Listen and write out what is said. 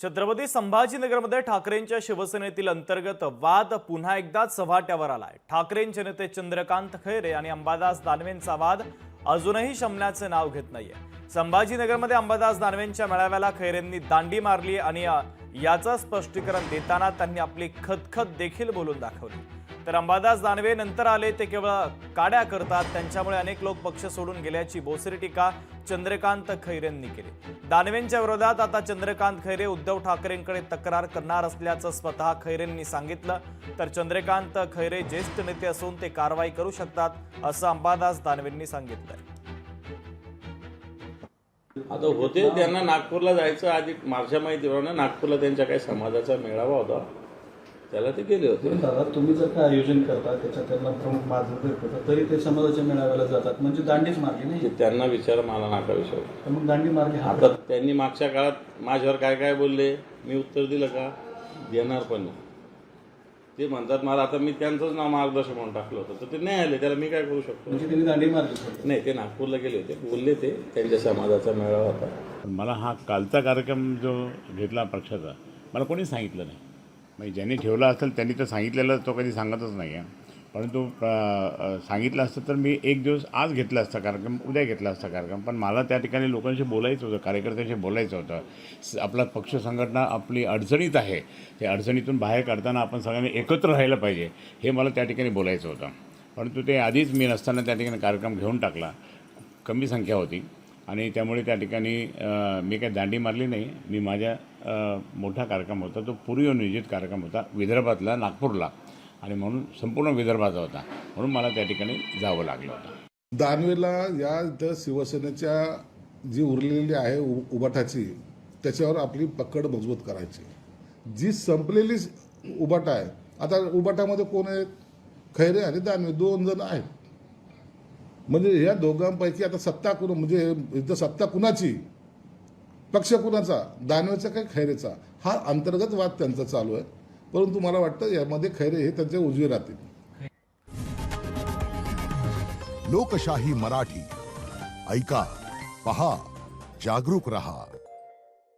छत्रपती संभाजीनगरमध्ये ठाकरेंच्या शिवसेनेतील अंतर्गत वाद पुन्हा एकदा चव्हाट्यावर आलाय। ठाकरेंचे नेते चंद्रकांत खैरे आणि अंबादास दानवेंचा वाद अजूनही शमण्याचे नाव घेत नाहीये। संभाजीनगरमध्ये अंबादास दानवेंच्या मेळाव्याला खैरेंनी दांडी मारली आणि याचं स्पष्टीकरण देताना त्यांनी आपली खतखत देखील बोलून दाखवली। तर अंबादास दानवे नंतर आले ते केवळ काड्या करतात, त्यांच्यामुळे अनेक लोक पक्ष सोडून गेल्याची बोचरी टीका चंद्रकांत खैरेंनी केली। दानवेंच्या विरोधात आता चंद्रकांत खैरे उद्धव ठाकरेंकडे तक्रार करणार असल्याचं स्वतः खैरेंनी सांगितलं। तर चंद्रकांत खैरे ज्येष्ठ नेते असून ते कारवाई करू शकतात असं अंबादास दानवेंनी सांगितलं। आता होते त्यांना नागपूरला जायचं आधी माझ्या माहितीप्रमाणे नागपूरला त्यांच्या काही समाजाचा मेळावा होता, त्याला ते गेले होते। दादा तुम्ही जर काय आयोजन करता त्याच्यात त्यांना प्रमुख मार्गदर्शक करता तरी ते समाजाच्या मेळाव्याला जातात, म्हणजे दांडीच मारली नाही। त्यांना विचार, मला नाका विचार। तर मग दांडी मारली आता त्यांनी मागच्या काळात माझ्यावर काय काय बोलले, मी उत्तर दिलं का? देणार पण नाही। ते म्हणतात मला, आता मी त्यांचंच नाव मार्गदर्शक म्हणून टाकलं होतं, तर ते नाही आले, त्याला मी काय करू शकतो? म्हणजे त्यांनी दांडी मारली नाही, ते नागपूरला गेले होते, बोलले ते त्यांच्या समाजाचा मेळावा होता। मला हा कालचा कार्यक्रम जो घेतला पक्षाचा, मला कोणी सांगितलं नाही। म्हणजे ज्यांनी ठेवला असेल त्यांनी तर सांगितलेलं, तो कधी सांगतच नाही आहे। परंतु सांगितलं असतं तर मी एक दिवस आज घेतला असता कार्यक्रम, उद्या घेतला असता कार्यक्रम, पण मला त्या ठिकाणी लोकांशी बोलायचं होतं, कार्यकर्त्यांशी बोलायचं होतं। आपला पक्ष संघटना आपली अडचणीत आहे, त्या अडचणीतून बाहेर काढताना आपण सगळ्यांनी एकत्र राहिलं पाहिजे, हे मला त्या ठिकाणी बोलायचं होतं। परंतु ते आधीच मी नसताना त्या ठिकाणी कार्यक्रम घेऊन टाकला, कमी संख्या होती आणि त्यामुळे त्या ठिकाणी मी काही दांडी मारली नाही। मी माझ्या मोठा कार्यक्रम होता, तो पूर्वनियोजित कार्यक्रम होता विदर्भातला, नागपूरला, आणि म्हणून संपूर्ण विदर्भाचा होता, म्हणून मला त्या ठिकाणी जावं लागलं होतं। दानवेला या इथं शिवसेनेच्या जी उरलेली आहे उबाटाची, त्याच्यावर आपली पकड मजबूत करायची। जी संपलेली उबाटा आहे, आता उबाटामध्ये कोण आहेत? खैरे आणि दानवे, दोन जण आहेत। म्हणजे या दोघांपैकी आता सत्ता कुण, म्हणजे इथं सत्ता कुणाची, पक्ष कुणाचा, दानवेचा काय खैरेचा, हा अंतर्गत वाद त्यांचा चालू आहे। परंतु मला वाटतं यामध्ये खैरे हे त्यांचे उजवे राहतील। लोकशाही मराठी ऐका, पहा, जागरूक रहा।